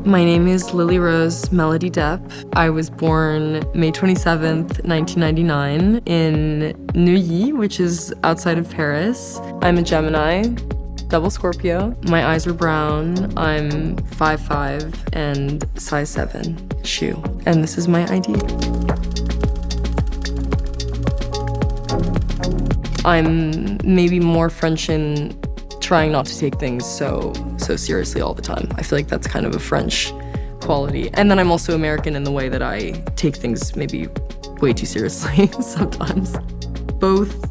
My name is Lily Rose Melody Depp. I was born May 27th, 1999 in Neuilly, which is outside of Paris. I'm a Gemini, double Scorpio. My eyes are brown. I'm 5'5" and size 7 shoe. And this is my ID. I'm maybe more French in trying not to take things so seriously all the time. I feel like that's kind of a French quality. And then I'm also American in the way that I take things maybe way too seriously sometimes. Both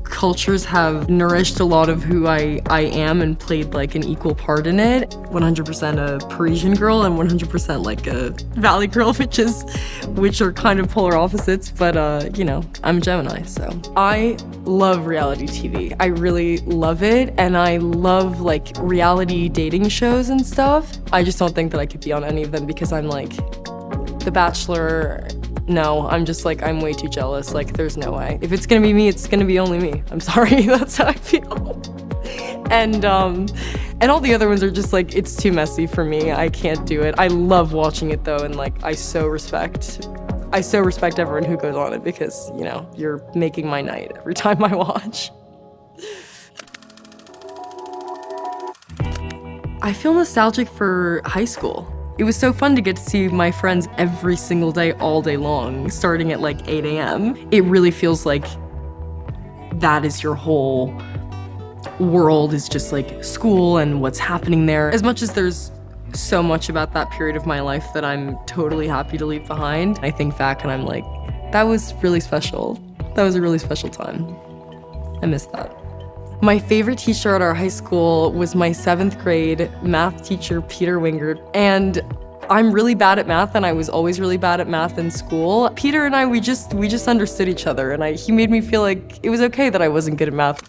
cultures have nourished a lot of who I am and played like an equal part in it. 100% a Parisian girl and 100% like a Valley girl, which are kind of polar opposites, but you know, I'm Gemini, so. I love reality TV. I really love it, and I love like reality dating shows and stuff. I just don't think that I could be on any of them because I'm like, The Bachelor. No, I'm just like, I'm way too jealous. Like, there's no way. If it's gonna be me, it's gonna be only me. I'm sorry, that's how I feel. And all the other ones are just like, it's too messy for me. I can't do it. I love watching it though, and like, I so respect everyone who goes on it because, you know, you're making my night every time I watch. I feel nostalgic for high school. It was so fun to get to see my friends every single day, all day long, starting at like 8 a.m. It really feels like that is your whole world, is just like school and what's happening there. As much as there's so much about that period of my life that I'm totally happy to leave behind, I think back and I'm like, that was really special. That was a really special time. I miss that. My favorite teacher at our high school was my 7th grade math teacher, Peter Wingard. And I'm really bad at math, and I was always really bad at math in school. Peter and I, we just understood each other, and he made me feel like it was okay that I wasn't good at math.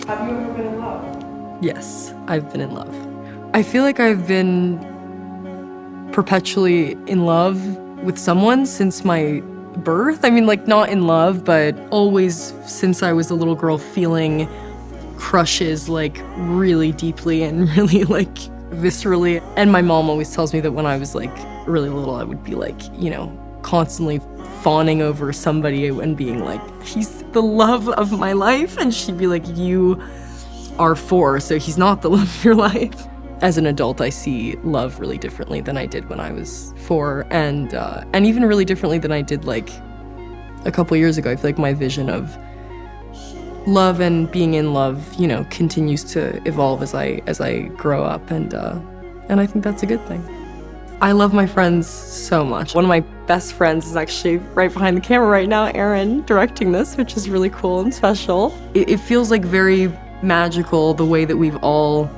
Have you ever been in love? Yes, I've been in love. I feel like I've been perpetually in love with someone since my birth. I mean, like, not in love, but always since I was a little girl feeling crushes like really deeply and really like viscerally. And my mom always tells me that when I was like really little, I would be like, you know, constantly fawning over somebody and being like, he's the love of my life. And she'd be like, you are 4, so he's not the love of your life. As an adult, I see love really differently than I did when I was 4, and even really differently than I did like a couple years ago. I feel like my vision of love and being in love, you know, continues to evolve as I grow up, and I think that's a good thing. I love my friends so much. One of my best friends is actually right behind the camera right now, Erin, directing this, which is really cool and special. It feels like very magical the way that we've all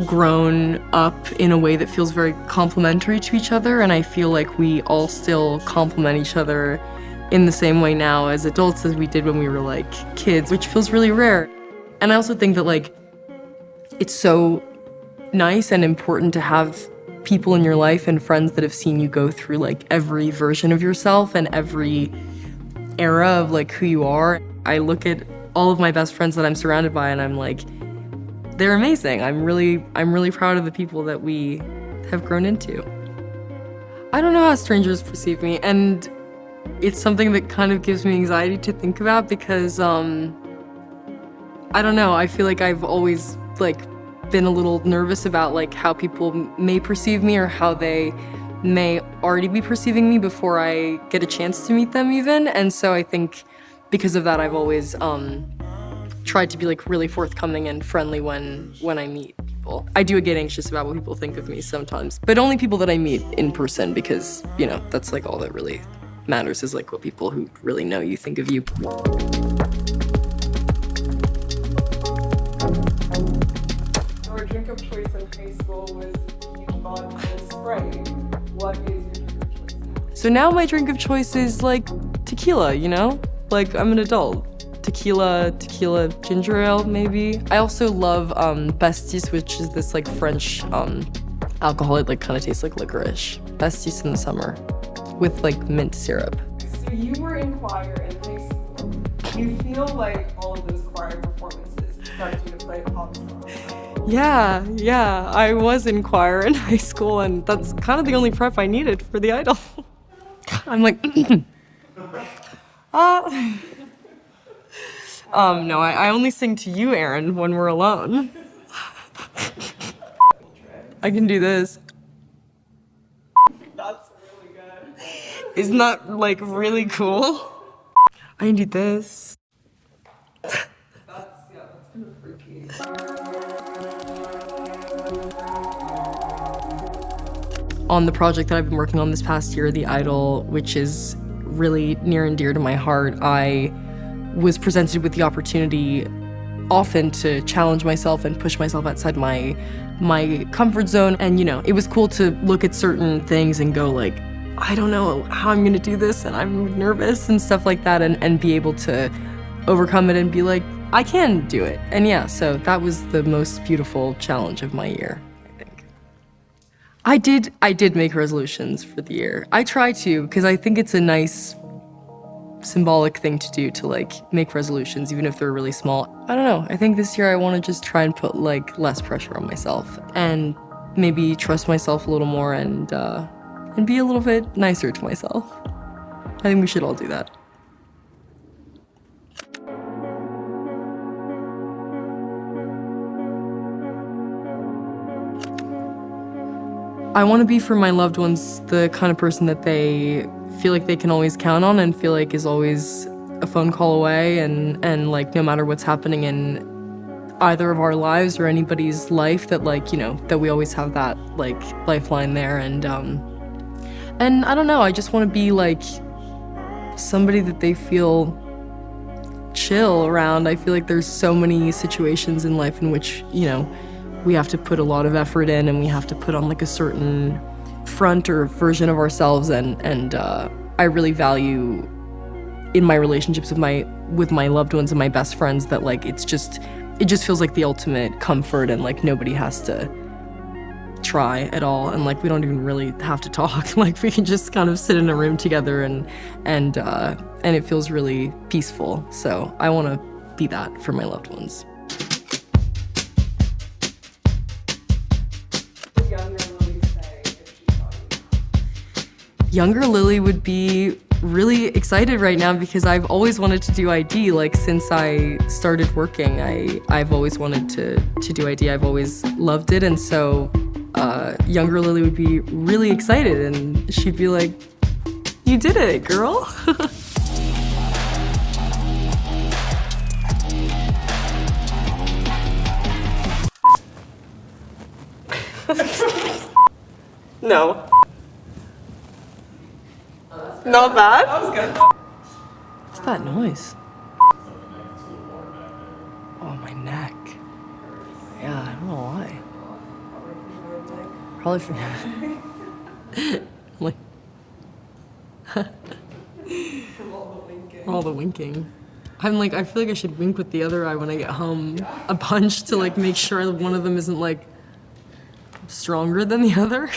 grown up in a way that feels very complementary to each other, and I feel like we all still complement each other in the same way now as adults as we did when we were like kids, which feels really rare. And I also think that like it's so nice and important to have people in your life and friends that have seen you go through like every version of yourself and every era of like who you are. I look at all of my best friends that I'm surrounded by and I'm like, they're amazing. I'm really proud of the people that we have grown into. I don't know how strangers perceive me, and it's something that kind of gives me anxiety to think about because, I don't know, I feel like I've always like been a little nervous about like how people may perceive me or how they may already be perceiving me before I get a chance to meet them even. And so I think because of that, I've always, tried to be like really forthcoming and friendly when I meet people. I do get anxious about what people think of me sometimes, but only people that I meet in person because, you know, that's like all that really matters is like what people who really know you think of you. Your drink of choice in high school was peach vodka and Sprite. What is your drink of choice now? So now my drink of choice is like tequila, you know? Like, I'm an adult. Tequila, ginger ale, maybe. I also love pastis, which is this like French alcohol. It like kind of tastes like licorice. Pastis in the summer with like mint syrup. So you were in choir in high school. You feel like all of those choir performances expect you to play pop star. Yeah, I was in choir in high school, and that's kind of the only prep I needed for the Idol. I'm like, no, I only sing to you, Aaron, when we're alone. I can do this. That's really good. Isn't that, like, really cool? I can do this. That's kind of freaky. On the project that I've been working on this past year, The Idol, which is really near and dear to my heart, I was presented with the opportunity often to challenge myself and push myself outside my comfort zone. And you know, it was cool to look at certain things and go like, I don't know how I'm gonna do this, and I'm nervous and stuff like that, and be able to overcome it and be like, I can do it. And yeah, so that was the most beautiful challenge of my year, I think. I did make resolutions for the year. I try to, because I think it's a nice symbolic thing to do, to like make resolutions, even if they're really small. I don't know, I think this year I want to just try and put like less pressure on myself and maybe trust myself a little more and be a little bit nicer to myself. I think we should all do that. I want to be for my loved ones the kind of person that they feel like they can always count on and feel like is always a phone call away, and like no matter what's happening in either of our lives or anybody's life, that like, you know, that we always have that like lifeline there. And I don't know, I just want to be like somebody that they feel chill around. I feel like there's so many situations in life in which, you know, we have to put a lot of effort in and we have to put on like a certain front or version of ourselves, and I really value in my relationships with my loved ones and my best friends that like it just feels like the ultimate comfort, and like nobody has to try at all, and like we don't even really have to talk. Like we can just kind of sit in a room together and it feels really peaceful. So I want to be that for my loved ones. Younger Lily would be really excited right now because I've always wanted to do ID. Like since I started working, I've always wanted to do ID. I've always loved it, and so younger Lily would be really excited, and she'd be like, "You did it, girl." No. Not bad? That was good. What's that noise? Oh, my neck. Yeah, I don't know why. Probably for like From all the winking. all the winking. I'm like, I feel like I should wink with the other eye when I get home a bunch to like make sure that one of them isn't like stronger than the other.